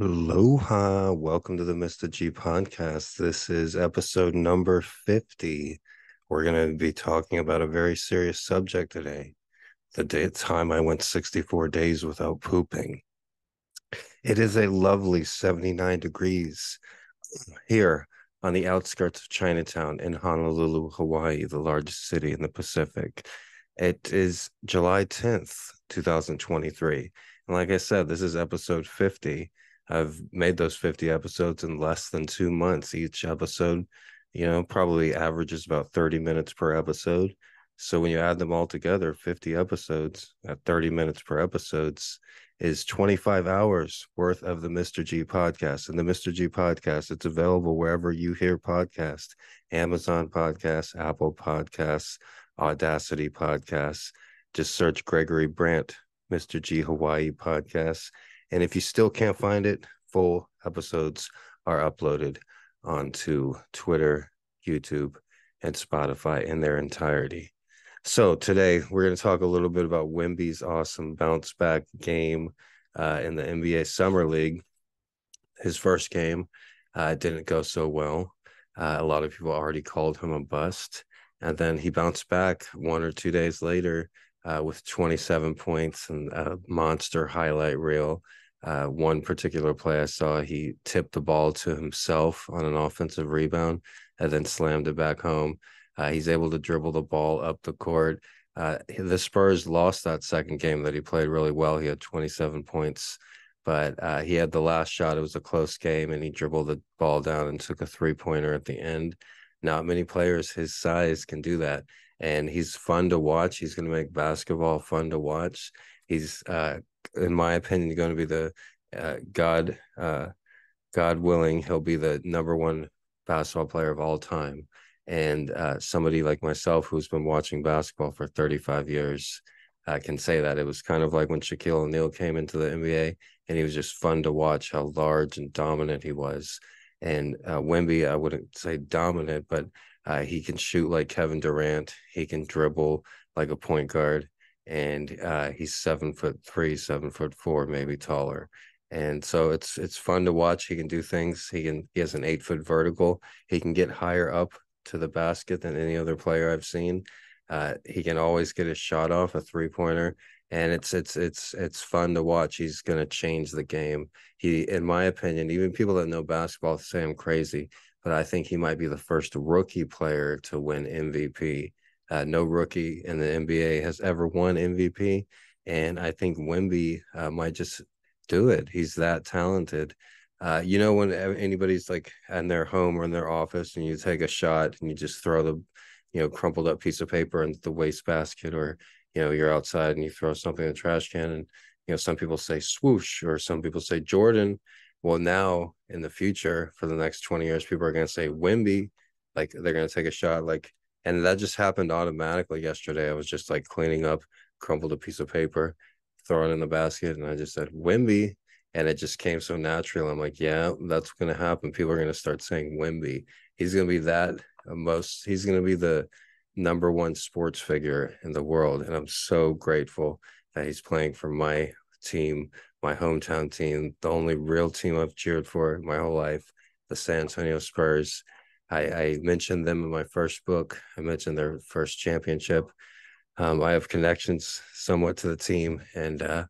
Aloha, welcome to the Mr.G podcast. This is episode number 50. We're going to be talking about a very serious subject today. Time I went 64 days without pooping. It is a lovely 79 degrees here on the outskirts of Chinatown in Honolulu, Hawaii, the largest city in the Pacific. It is July 10th, 2023. And like I said, this is episode 50. I've made those 50 episodes in less than 2 months. Each episode, probably averages about 30 minutes per episode. So when you add them all together, 50 episodes at 30 minutes per episodes is 25 hours worth of the Mr. G podcast. And the Mr. G podcast, it's available wherever you hear podcasts, Amazon podcasts, Apple podcasts, Audacity podcasts. Just search Gregory Brandt, Mr. G Hawaii podcasts. And if you still can't find it, full episodes are uploaded onto Twitter, YouTube, and Spotify in their entirety. So today we're going to talk a little bit about Wemby's awesome bounce back game in the NBA Summer League. His first game didn't go so well. A lot of people already called him a bust. And then he bounced back 1 or 2 days later with 27 points and a monster highlight reel. One particular play I saw, he tipped the ball to himself on an offensive rebound and then slammed it back home. He's able to dribble the ball up the court. The Spurs lost that second game that he played really well. He had 27 points, but he had the last shot. It was a close game, and he dribbled the ball down and took a three-pointer at the end. Not many players his size can do that, and he's fun to watch. He's going to make basketball fun to watch. He's, in my opinion, going to be the God willing, he'll be the number one basketball player of all time. And somebody like myself who's been watching basketball for 35 years can say that. It was kind of like when Shaquille O'Neal came into the NBA, and he was just fun to watch how large and dominant he was. And Wemby, I wouldn't say dominant, but he can shoot like Kevin Durant. He can dribble like a point guard. And he's 7'3", 7'4", maybe taller. And so it's fun to watch. He can do things. He has an 8-foot vertical. He can get higher up to the basket than any other player I've seen. He can always get a shot off, a three-pointer, and it's fun to watch. He's going to change the game. He, in my opinion, even people that know basketball say I'm crazy, but I think he might be the first rookie player to win MVP. No rookie in the NBA has ever won MVP, and I think Wemby might just do it. He's that talented. When anybody's like in their home or in their office and you take a shot and you just throw the, crumpled up piece of paper into the wastebasket, or, you're outside and you throw something in the trash can, and, some people say swoosh or some people say Jordan. Well, now in the future, for the next 20 years, people are going to say Wemby, like they're going to take a shot, like, and that just happened automatically yesterday. I was just like cleaning up, crumpled a piece of paper, throw it in the basket, and I just said Wemby. And it just came so natural. I'm like, yeah, that's going to happen. People are going to start saying Wemby. He's going to be he's going to be the number one sports figure in the world. And I'm so grateful that he's playing for my team, my hometown team, the only real team I've cheered for my whole life, the San Antonio Spurs. I mentioned them in my first book. I mentioned their first championship. I have connections somewhat to the team, and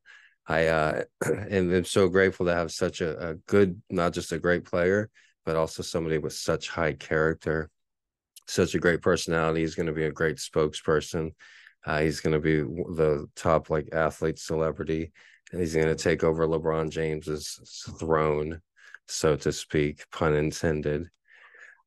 I am so grateful to have such a good, not just a great player, but also somebody with such high character, such a great personality. He's going to be a great spokesperson. He's going to be the top like athlete celebrity, and he's going to take over LeBron James's throne, so to speak, pun intended.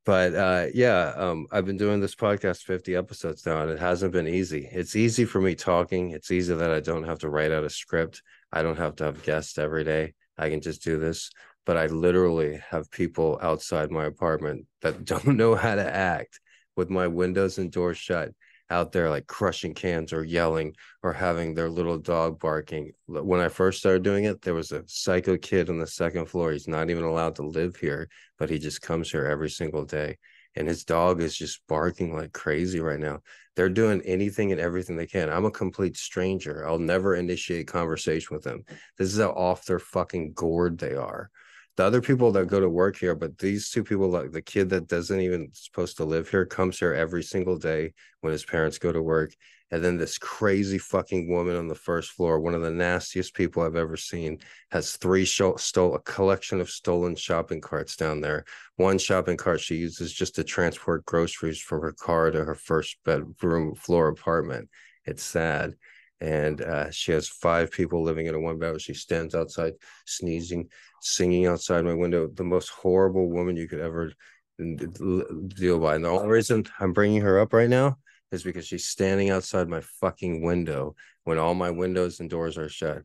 But I've been doing this podcast 50 episodes now, and it hasn't been easy. It's easy for me talking. It's easy that I don't have to write out a script. I don't have to have guests every day. I can just do this. But I literally have people outside my apartment that don't know how to act with my windows and doors shut, out there like crushing cans or yelling or having their little dog barking. When I first started doing it, there was a psycho kid on the second floor. He's not even allowed to live here, but he just comes here every single day. And his dog is just barking like crazy right now. They're doing anything and everything they can. I'm a complete stranger. I'll never initiate conversation with them. This is how off their fucking gourd they are. The other people that go to work here, but these two people, like the kid that doesn't even supposed to live here, comes here every single day when his parents go to work. And then this crazy fucking woman on the first floor, one of the nastiest people I've ever seen, has a collection of stolen shopping carts down there. One shopping cart she uses just to transport groceries from her car to her first bedroom floor apartment. It's sad. And she has 5 people living in a one bedroom. She stands outside sneezing, singing outside my window. The most horrible woman you could ever deal by. And the only reason I'm bringing her up right now is because she's standing outside my fucking window when all my windows and doors are shut.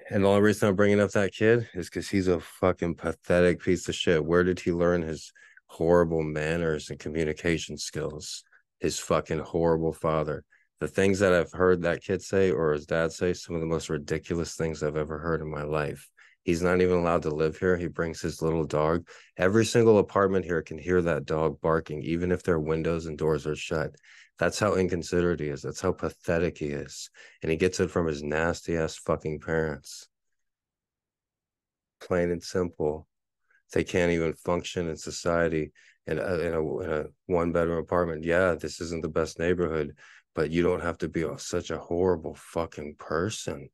And the only reason I'm bringing up that kid is because he's a fucking pathetic piece of shit. Where did he learn his horrible manners and communication skills? His fucking horrible father. The things that I've heard that kid say or his dad say, some of the most ridiculous things I've ever heard in my life. He's not even allowed to live here. He brings his little dog. Every single apartment here can hear that dog barking, even if their windows and doors are shut. That's how inconsiderate he is. That's how pathetic he is. And he gets it from his nasty ass fucking parents. Plain and simple. They can't even function in society in a one bedroom apartment. Yeah, this isn't the best neighborhood, but you don't have to be such a horrible fucking person.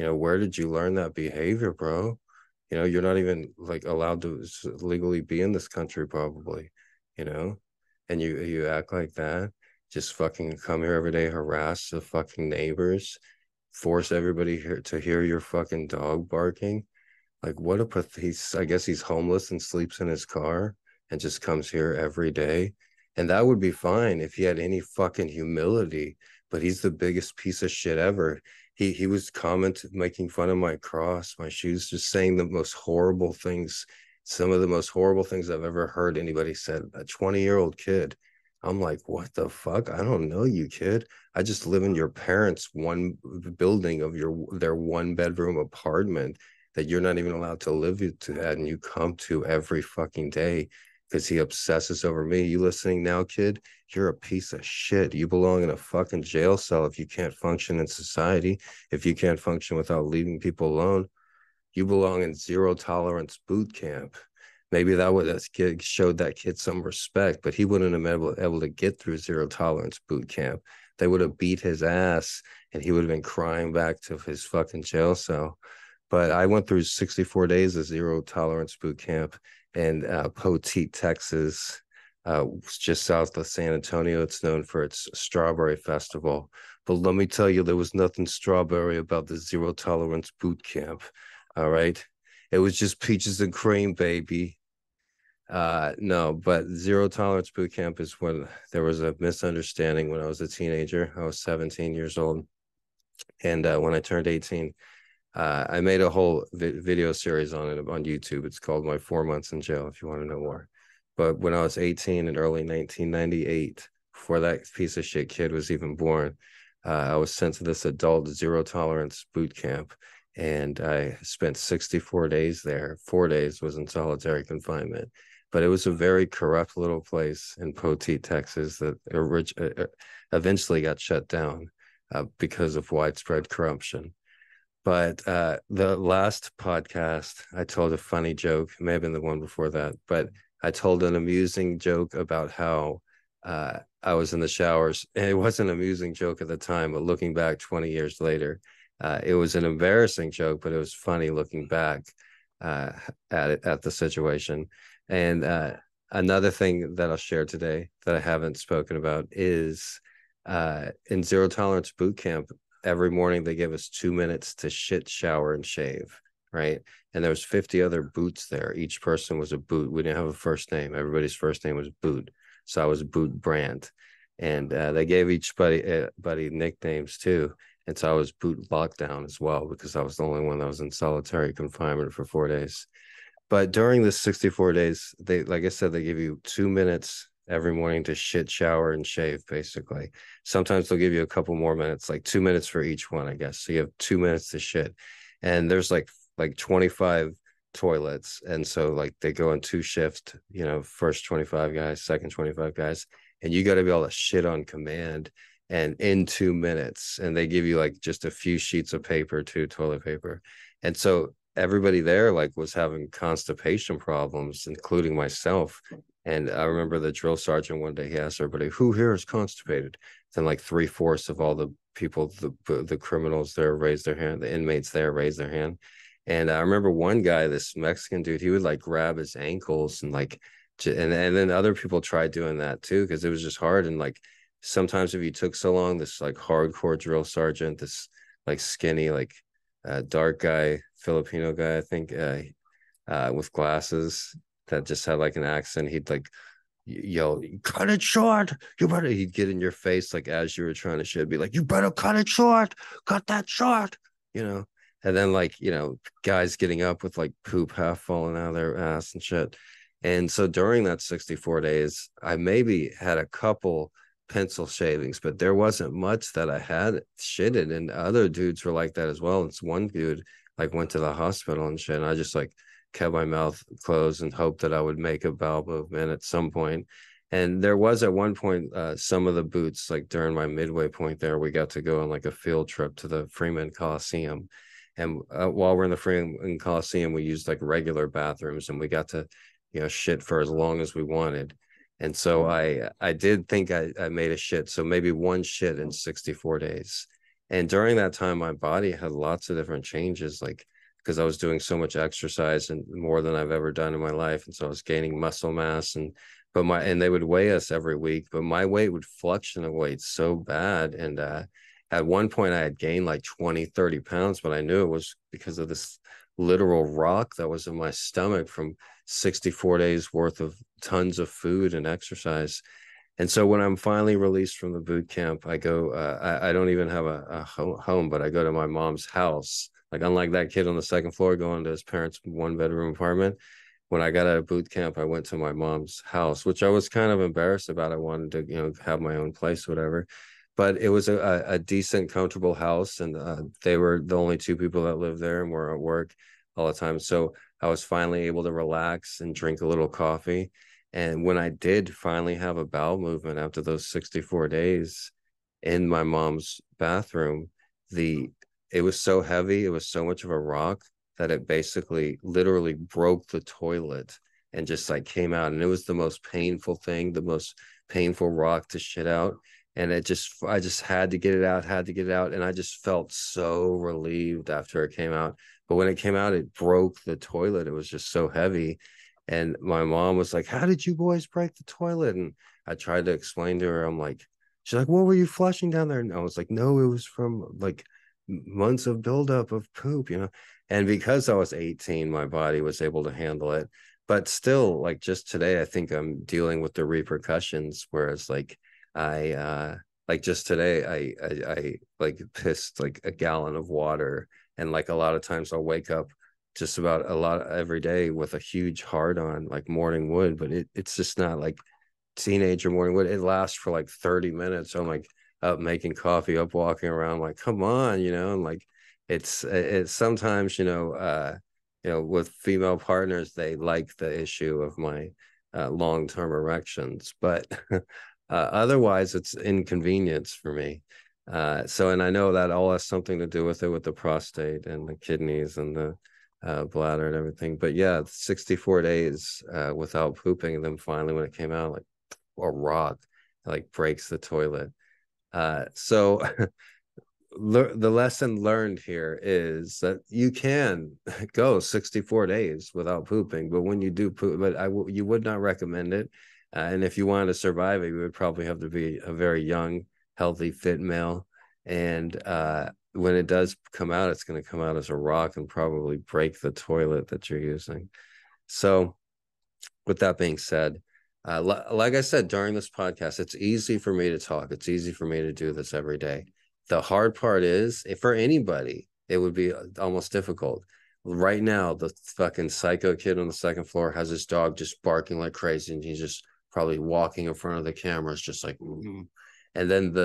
Where did you learn that behavior, bro? You're not even like allowed to legally be in this country, probably, you know, and you act like that. Just fucking come here every day, harass the fucking neighbors, force everybody here to hear your fucking dog barking. Like what a he's I guess he's homeless and sleeps in his car and just comes here every day. And that would be fine if he had any fucking humility, but he's the biggest piece of shit ever. He was making fun of my cross, my shoes, just saying the most horrible things, some of the most horrible things I've ever heard anybody said. A 20-year-old kid. I'm like, what the fuck? I don't know you, kid. I just live in your parents' one building of their one bedroom apartment that you're not even allowed to live to that, and you come to every fucking day because he obsesses over me. You listening now, kid? You're a piece of shit. You belong in a fucking jail cell if you can't function in society, if you can't function without leaving people alone. You belong in zero tolerance boot camp. Maybe that kid showed that kid some respect, but he wouldn't have been able to get through zero tolerance boot camp. They would have beat his ass and he would have been crying back to his fucking jail cell. But I went through 64 days of zero tolerance boot camp in Poteet, Texas, just south of San Antonio. It's known for its strawberry festival. But let me tell you, there was nothing strawberry about the zero tolerance boot camp. All right. It was just peaches and cream, baby. No, but zero tolerance boot camp is when there was a misunderstanding when I was a teenager. I was 17 years old. And when I turned 18, I made a whole video series on it on YouTube. It's called My 4 Months in Jail, if you want to know more. But when I was 18 in early 1998, before that piece of shit kid was even born, I was sent to this adult zero tolerance boot camp. And I spent 64 days there. 4 days was in solitary confinement. But it was a very corrupt little place in Poteet, Texas that eventually got shut down because of widespread corruption. But the last podcast, I told a funny joke. It may have been the one before that, but I told an amusing joke about how I was in the showers. And it wasn't an amusing joke at the time, but looking back 20 years later, it was an embarrassing joke, but it was funny looking back uh, at the situation. And another thing that I'll share today that I haven't spoken about is in zero tolerance boot camp, every morning they give us 2 minutes to shit, shower, and shave, right? And there was 50 other boots there. Each person was a boot. We didn't have a first name. Everybody's first name was Boot. So I was Boot Brandt. And they gave each buddy nicknames too. And so I was Boot Lockdown as well, because I was the only one that was in solitary confinement for 4 days. But during the 64 days, like I said, they give you 2 minutes every morning to shit, shower, and shave, basically. Sometimes they'll give you a couple more minutes, like 2 minutes for each one, I guess. So you have 2 minutes to shit. And there's like 25 toilets. And so like they go in two shifts, first 25 guys, second 25 guys. And you got to be able to shit on command and in 2 minutes. And they give you like just a few sheets of paper, too, toilet paper. And so everybody there like was having constipation problems, including myself. And I remember the drill sergeant one day, he asked everybody, who here is constipated? Then like three-fourths of all the people, the criminals there raised their hand, the inmates there raised their hand. And I remember one guy, this Mexican dude, he would like grab his ankles and like, and then other people tried doing that too, because it was just hard. And like sometimes if you took so long, this like hardcore drill sergeant, this like skinny, like dark guy, Filipino guy, I think, with glasses that just had like an accent. He'd like yell, "Cut it short! You better!" He'd get in your face like as you were trying to shit, be like, "You better cut it short! Cut that short!" You know. And then like guys getting up with like poop half falling out of their ass and shit. And so during that 64 days, I maybe had a couple pencil shavings, but there wasn't much that I had shitted. And other dudes were like that as well. And one dude like went to the hospital and shit. And I just like kept my mouth closed and hoped that I would make a bowel movement at some point. And there was at one point some of the boots, like during my midway point there, we got to go on like a field trip to the Freeman Coliseum. And while we're in the Freeman Coliseum, we used like regular bathrooms and we got to, shit for as long as we wanted. And so I did think I made a shit. So maybe one shit in 64 days. And during that time, my body had lots of different changes, like because I was doing so much exercise and more than I've ever done in my life. And so I was gaining muscle mass and they would weigh us every week, but my weight would fluctuate so bad. And at one point I had gained like 20, 30 pounds, but I knew it was because of this literal rock that was in my stomach from 64 days worth of tons of food and exercise. And so when I'm finally released from the boot camp, I go, I don't even have a home, but I go to my mom's house. Like, unlike that kid on the second floor going to his parents' one bedroom apartment, when I got out of boot camp, I went to my mom's house, which I was kind of embarrassed about. I wanted to, have my own place, whatever. But it was a decent, comfortable house. And they were the only two people that lived there and were at work all the time. So I was finally able to relax and drink a little coffee. And when I did finally have a bowel movement after those 64 days in my mom's bathroom, it was so heavy, it was so much of a rock that it basically literally broke the toilet and just like came out. And it was the most painful thing, the most painful rock to shit out. And I just had to get it out, had to get it out. And I just felt so relieved after it came out. But when it came out, it broke the toilet. It was just so heavy. And my mom was like, "How did you boys break the toilet?" And I tried to explain to her. I'm like, she's like, "What were you flushing down there?" And I was like, "No, it was from like months of buildup of poop." And because I was 18, my body was able to handle it. But still, like just today, I think I'm dealing with the repercussions. Whereas like like just today, I like pissed like a gallon of water. And like a lot of times I'll wake up just about a lot every day with a huge hard on like morning wood, but it's just not like teenager morning wood. It lasts for like 30 minutes. So I'm like up making coffee, up walking around, like, come on, and like it's sometimes, with female partners, they like the issue of my long-term erections, but otherwise it's inconvenience for me. And I know that all has something to do with it, with the prostate and the kidneys and the bladder and everything. But yeah, 64 days without pooping, and then finally when it came out, like a rock like breaks the toilet. So the lesson learned here is that you can go 64 days without pooping, but when you do poop, but you would not recommend it. And if you wanted to survive it, you would probably have to be a very young, healthy, fit male. And when it does come out, it's going to come out as a rock and probably break the toilet that you're using. So with that being said, like I said during this podcast, it's easy for me to talk. It's easy for me to do this every day. The hard part is, if for anybody, it would be almost difficult. Right now, the fucking psycho kid on the second floor has his dog just barking like crazy, and he's just probably walking in front of the cameras, just like. Mm-hmm. And then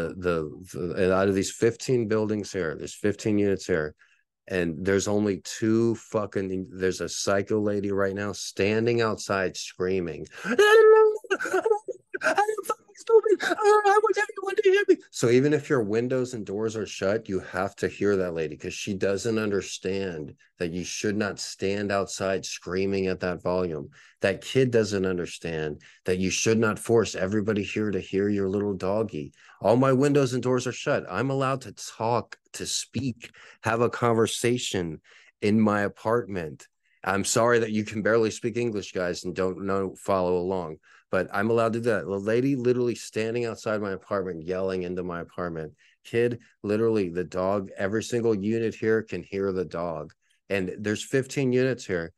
out of these 15 buildings here, there's 15 units here, and there's only there's a psycho lady right now standing outside screaming, "I'm fucking stupid. I would have you want to hear me. So even if your windows and doors are shut, you have to hear that lady because she doesn't understand that you should not stand outside screaming at that volume. That kid doesn't understand that you should not force everybody here to hear your little doggy. All my windows and doors are shut. I'm allowed to talk, to speak, have a conversation in my apartment. I'm sorry that you can barely speak English, guys, and don't know follow along, but I'm allowed to do that. The lady literally standing outside my apartment, yelling into my apartment. Kid, literally, the dog, every single unit here can hear the dog. And there's 15 units here.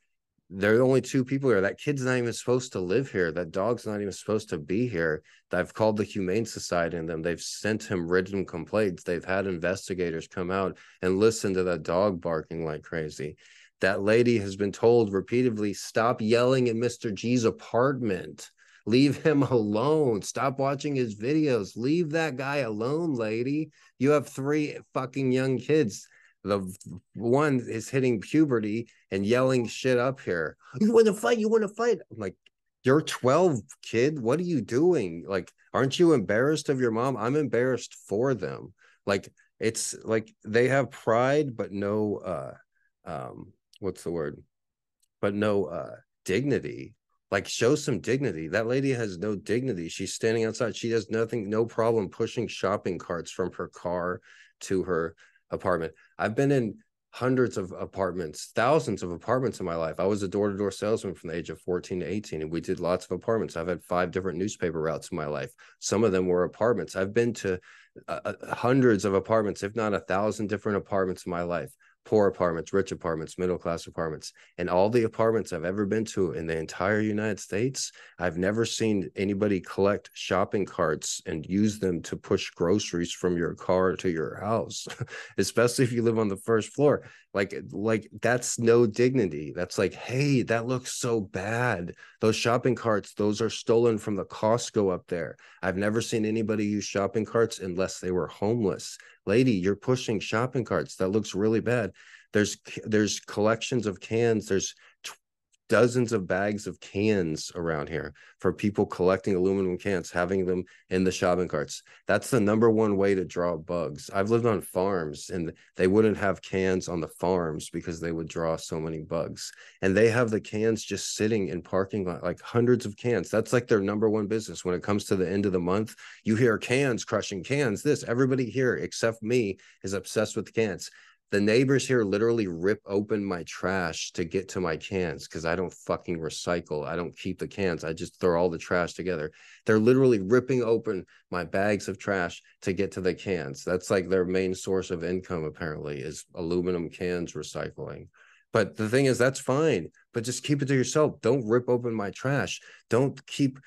There are only 2 people here. That kid's not even supposed to live here. That dog's not even supposed to be here. I've called the Humane Society and them. They've sent him written complaints. They've had investigators come out and listen to that dog barking like crazy. That lady has been told repeatedly, stop yelling at Mr. G's apartment. Leave him alone. Stop watching his videos. Leave that guy alone, lady. You have 3 fucking young kids. The one is hitting puberty and yelling shit up here. You want to fight? You want to fight? I'm like, you're 12, kid. What are you doing? Like, aren't you embarrassed of your mom? I'm embarrassed for them. Like, it's like they have pride, but no, what's the word? But no, dignity. Like, show some dignity. That lady has no dignity. She's standing outside. She has nothing, no problem pushing shopping carts from her car to her apartment. I've been in hundreds of apartments, thousands of apartments in my life. I was a door-to-door salesman from the age of 14 to 18, and we did lots of apartments. I've had 5 different newspaper routes in my life. Some of them were apartments. I've been to hundreds of apartments, if not 1,000 different apartments in my life. Poor apartments, rich apartments, middle-class apartments. And all the apartments I've ever been to in the entire United States, I've never seen anybody collect shopping carts and use them to push groceries from your car to your house, especially if you live on the first floor. Like that's no dignity. That's like, hey, that looks so bad. Those shopping carts, those are stolen from the Costco up there. I've never seen anybody use shopping carts unless they were homeless. Lady, you're pushing shopping carts. That looks really bad. There's collections of cans. There's dozens of bags of cans around here for people collecting aluminum cans, having them in the shopping carts. That's the #1 way to draw bugs. I've lived on farms and they wouldn't have cans on the farms because they would draw so many bugs. And they have the cans just sitting in parking lot, like hundreds of cans. That's like their #1 business. When it comes to the end of the month, you hear cans, crushing cans. Everybody here except me is obsessed with cans. The neighbors here literally rip open my trash to get to my cans because I don't fucking recycle. I don't keep the cans. I just throw all the trash together. They're literally ripping open my bags of trash to get to the cans. That's like their main source of income, apparently, is aluminum cans recycling. But the thing is, that's fine, but just keep it to yourself. Don't rip open my trash. Don't keep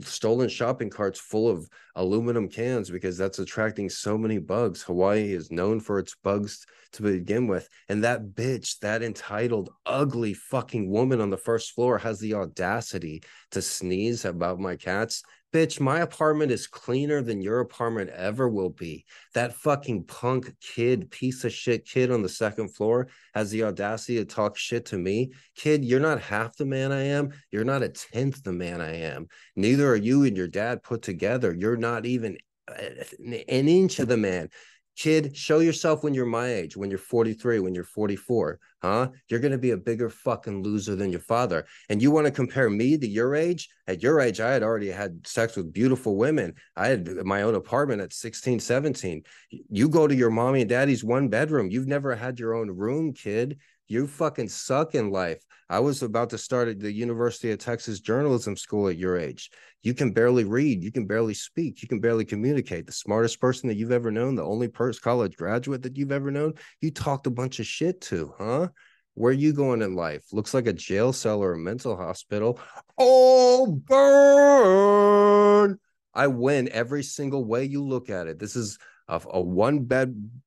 stolen shopping carts full of aluminum cans because that's attracting so many bugs. Hawaii is known for its bugs to begin with. And that bitch, that entitled, ugly fucking woman on the first floor has the audacity to sneeze about my cats. Bitch, my apartment is cleaner than your apartment ever will be. That fucking punk kid, piece of shit kid on the second floor has the audacity to talk shit to me. Kid, you're not half the man I am. You're not 1/10 the man I am. Neither are you and your dad put together. You're not even an inch of the man. Kid, show yourself when you're my age, when you're 43, when you're 44, huh? You're going to be a bigger fucking loser than your father. And you want to compare me to your age? At your age, I had already had sex with beautiful women. I had my own apartment at 16, 17. You go to your mommy and daddy's 1 bedroom. You've never had your own room, kid. You fucking suck in life. I was about to start at the University of Texas Journalism School at your age. You can barely read. You can barely speak. You can barely communicate. The smartest person that you've ever known, the only college graduate that you've ever known, you talked a bunch of shit to, huh? Where are you going in life? Looks like a jail cell or a mental hospital. Oh, burn! I win every single way you look at it. This is a 1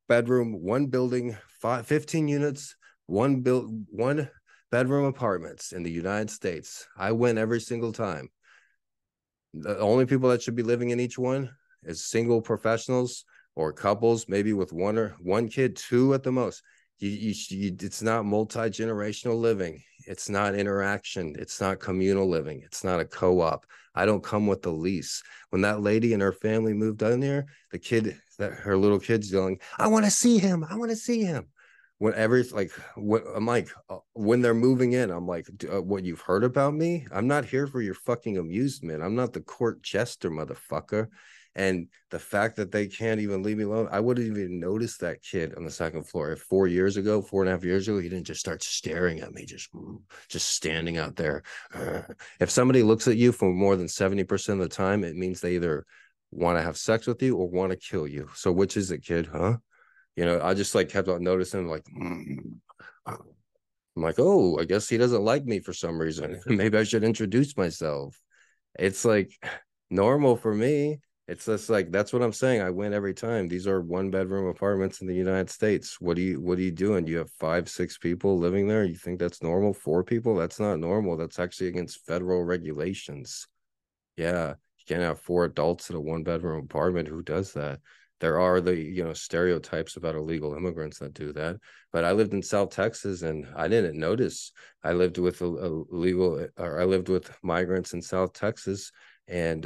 bedroom, 1 building, 15 units, one bedroom apartments in the United States. I win every single time. The only people that should be living in each one is single professionals or couples, maybe with one kid, 2 at the most. It's not multi-generational living. It's not interaction. It's not communal living. It's not a co-op. I don't come with the lease. When that lady and her family moved down there, the kid, that her little kid's yelling, I want to see him. I want to see him. Whenever it's like, what I'm like, when they're moving in, I'm like, what, you've heard about me? I'm not here for your fucking amusement. I'm not the court jester, motherfucker. And the fact that they can't even leave me alone, I wouldn't even notice that kid on the second floor. If 4 years ago, 4.5 years ago, he didn't just start staring at me, just standing out there. If somebody looks at you for more than 70% of the time, it means they either want to have sex with you or want to kill you. So which is it, kid? Huh? You know, I just like kept on noticing, like, I'm like, oh, I guess he doesn't like me for some reason. Maybe I should introduce myself. It's like normal for me. It's just like, that's what I'm saying. I win every time. These are 1-bedroom apartments in the United States. What are you doing? You have 5, 6 people living there. You think that's normal? 4 people? That's not normal. That's actually against federal regulations. Yeah, you can't have 4 adults in a 1-bedroom apartment. Who does that? There are the, stereotypes about illegal immigrants that do that. But I lived in South Texas and I didn't notice. I lived with I lived with migrants in South Texas, and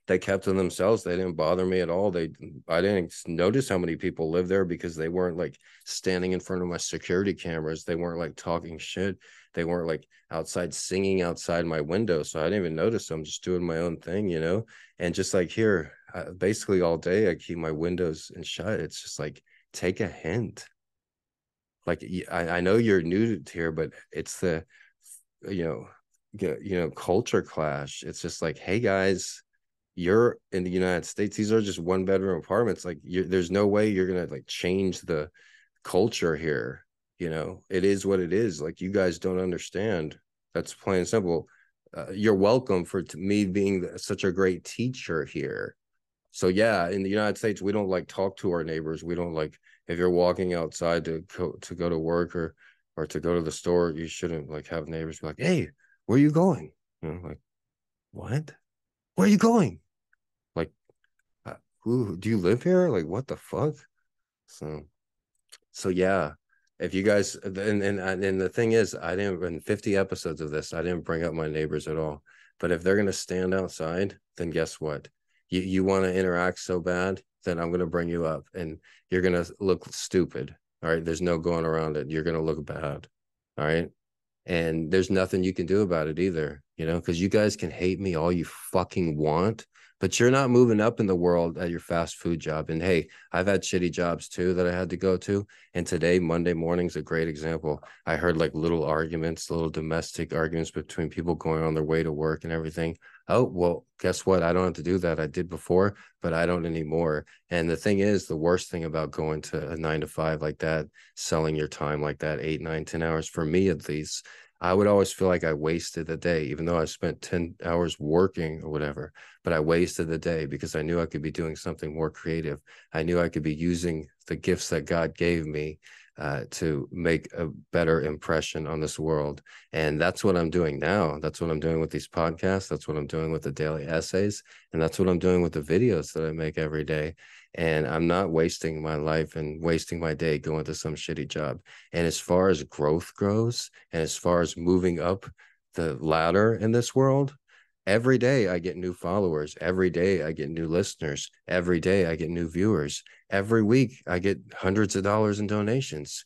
they kept to themselves. They didn't bother me at all. I didn't notice how many people live there because they weren't like standing in front of my security cameras. They weren't like talking shit. They weren't like outside singing outside my window. So I didn't even notice. I'm just doing my own thing, and just like here, basically all day I keep my windows and shut. It's just like, take a hint. Like, I know you're new to here, but it's the, you know, culture clash. It's just like, hey guys, you're in the United States. These are just 1-bedroom apartments. Like, there's no way you're gonna like change the culture here. It is what it is. Like, you guys don't understand. That's plain and simple. You're welcome for me being such a great teacher here. So yeah, in the United States, we don't like talk to our neighbors. We don't like, if you're walking outside to go to work or to go to the store, you shouldn't like have neighbors be like, hey, where are you going? Like, what? Where are you going? Like, who do you live here? Like, what the fuck? So yeah, if you guys, and the thing is, I didn't, in 50 episodes of this, I didn't bring up my neighbors at all. But if they're gonna stand outside, then guess what? You want to interact so bad, then I'm gonna bring you up, and you're gonna look stupid. All right, there's no going around it. You're gonna look bad. All right. And there's nothing you can do about it either, because you guys can hate me all you fucking want, but you're not moving up in the world at your fast food job. And hey, I've had shitty jobs too that I had to go to. And today, Monday morning's a great example. I heard like little arguments, little domestic arguments between people going on their way to work and everything. Oh, well, guess what? I don't have to do that. I did before, but I don't anymore. And the thing is, the worst thing about going to a 9 to 5 like that, selling your time like that, 8, 9, 10 hours, for me at least, I would always feel like I wasted the day, even though I spent 10 hours working or whatever, but I wasted the day because I knew I could be doing something more creative. I knew I could be using the gifts that God gave me to make a better impression on this world. And that's what I'm doing now. That's what I'm doing with these podcasts. That's what I'm doing with the daily essays. And that's what I'm doing with the videos that I make every day. And I'm not wasting my life and wasting my day going to some shitty job. And as far as growth goes, and as far as moving up the ladder in this world, every day I get new followers. Every day I get new listeners. Every day I get new viewers. Every week I get hundreds of dollars in donations.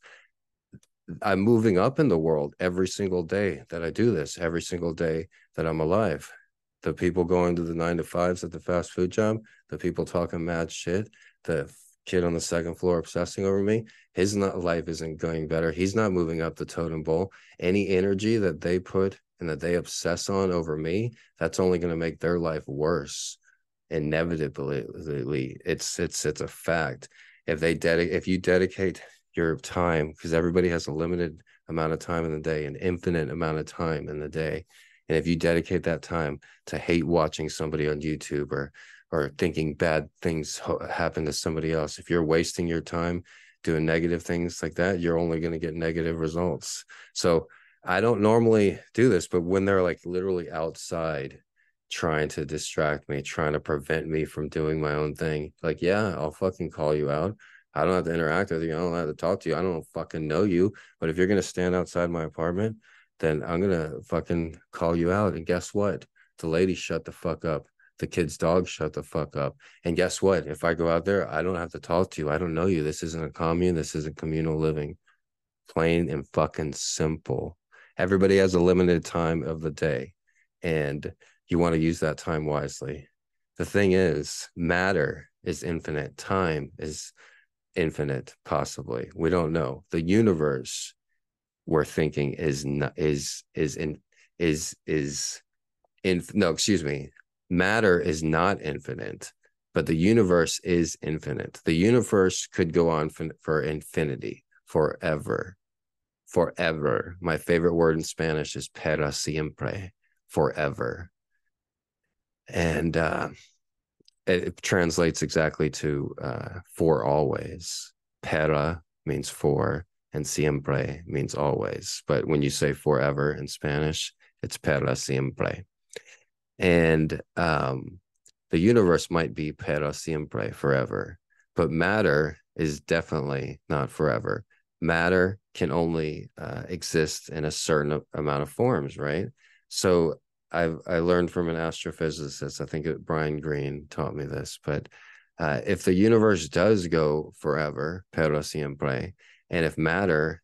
I'm moving up in the world every single day that I do this, every single day that I'm alive. The people going to the 9 to 5s at the fast food job, the people talking mad shit, the kid on the second floor obsessing over me, his life isn't going better. He's not moving up the totem pole. Any energy that they put and that they obsess on over me, that's only going to make their life worse. Inevitably, it's a fact. If you dedicate your time, because everybody has a limited amount of time in the day, an infinite amount of time in the day, and if you dedicate that time to hate watching somebody on YouTube or thinking bad things happen to somebody else, if you're wasting your time doing negative things like that, you're only going to get negative results. So I don't normally do this, but when they're like literally outside trying to distract me, trying to prevent me from doing my own thing, like, yeah, I'll fucking call you out. I don't have to interact with you. I don't have to talk to you. I don't fucking know you. But if you're going to stand outside my apartment, then I'm gonna fucking call you out. And guess what? The lady shut the fuck up. The kid's dog shut the fuck up. And guess what? If I go out there, I don't have to talk to you. I don't know you. This isn't a commune. This isn't communal living. Plain and fucking simple. Everybody has a limited time of the day, and you want to use that time wisely. The thing is, matter is infinite. Time is infinite, possibly. We don't know. The universe we're thinking is not is no, excuse me. Matter is not infinite, but the universe is infinite. The universe could go on for infinity, forever. Forever. My favorite word in Spanish is para siempre, forever. And it translates exactly to for always. Para means for, and siempre means always. But when you say forever in Spanish, it's para siempre. And the universe might be para siempre, forever, but matter is definitely not forever. Matter can only exist in a certain amount of forms, right? So I learned from an astrophysicist, I think Brian Greene taught me this, but if the universe does go forever, para siempre, and if matter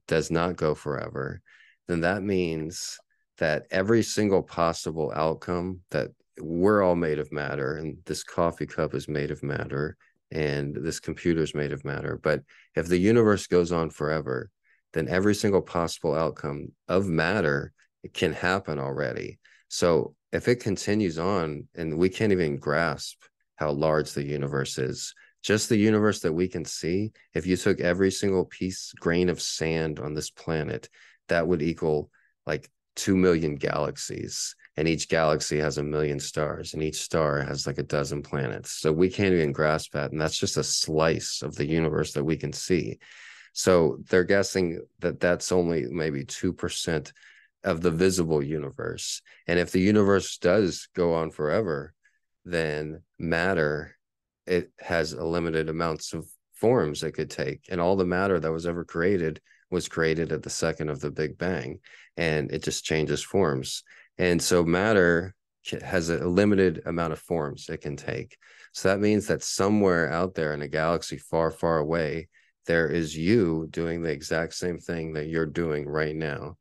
does not go forever, then that means that every single possible outcome, that we're all made of matter, and this coffee cup is made of matter, and this computer is made of matter. But if the universe goes on forever, then every single possible outcome of matter, it can happen already. So if it continues on, and we can't even grasp how large the universe is, just the universe that we can see, if you took every single grain of sand on this planet, that would equal like 2 million galaxies, and each galaxy has 1 million stars, and each star has like a dozen planets. So we can't even grasp that, and that's just a slice of the universe that we can see. So they're guessing that that's only maybe 2% of the visible universe. And if the universe does go on forever, then matter, it has a limited amounts of forms it could take, and all the matter that was ever created was created at the second of the Big Bang, and it just changes forms. And so matter has a limited amount of forms it can take. So that means that somewhere out there in a galaxy far, far away, there is you doing the exact same thing that you're doing right now.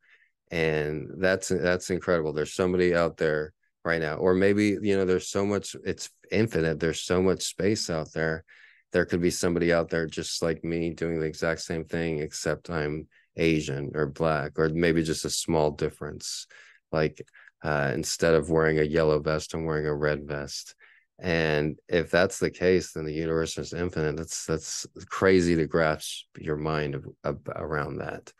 And that's incredible. There's somebody out there right now, or maybe, there's so much, it's infinite, there's so much space out there. There could be somebody out there just like me doing the exact same thing, except I'm Asian or black, or maybe just a small difference. Like instead of wearing a yellow vest, I'm wearing a red vest. And if that's the case, then the universe is infinite. That's crazy to grasp your mind around that.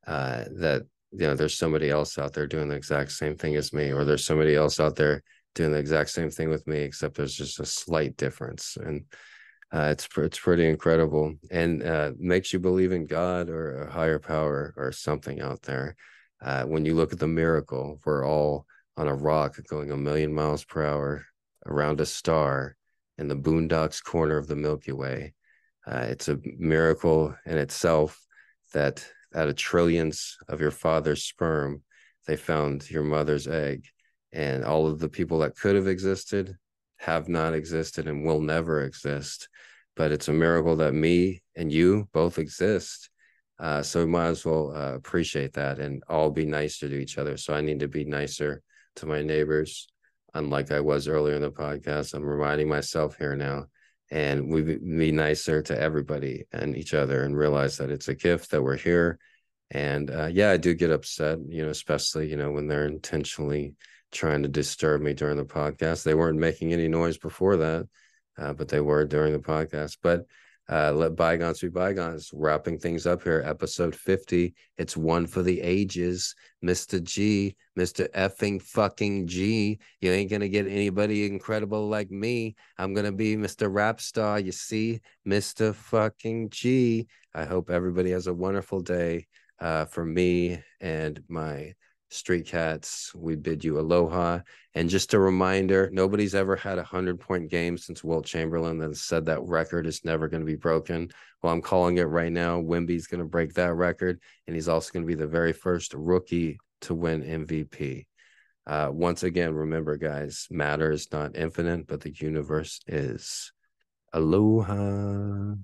That there's somebody else out there doing the exact same thing as me, or there's somebody else out there doing the exact same thing with me, except there's just a slight difference. And it's pretty incredible, and makes you believe in God or a higher power or something out there. When you look at the miracle, we're all on a rock going 1,000,000 miles per hour around a star in the boondocks corner of the Milky Way. It's a miracle in itself that out of trillions of your father's sperm, they found your mother's egg, and all of the people that could have existed have not existed and will never exist. But it's a miracle that me and you both exist. So we might as well appreciate that and all be nicer to each other. So I need to be nicer to my neighbors, unlike I was earlier in the podcast. I'm reminding myself here now, and we be nicer to everybody and each other, and realize that it's a gift that we're here. And I do get upset, especially, when they're intentionally trying to disturb me during the podcast. They weren't making any noise before that, but they were during the podcast. But let bygones be bygones. Wrapping things up here, episode 50. It's one for the ages. Mr.G, Mr. effing fucking G. You ain't gonna get anybody incredible like me. I'm gonna be Mr. Rap Star. You see, Mr. fucking G. I hope everybody has a wonderful day. For me and my Street Cats, we bid you aloha. And just a reminder, nobody's ever had 100-point game since Wilt Chamberlin that said that record is never going to be broken. Well, I'm calling it right now. Wemby's going to break that record, and he's also going to be the very first rookie to win MVP. Once again, remember, guys, matter is not infinite, but the universe is. Aloha.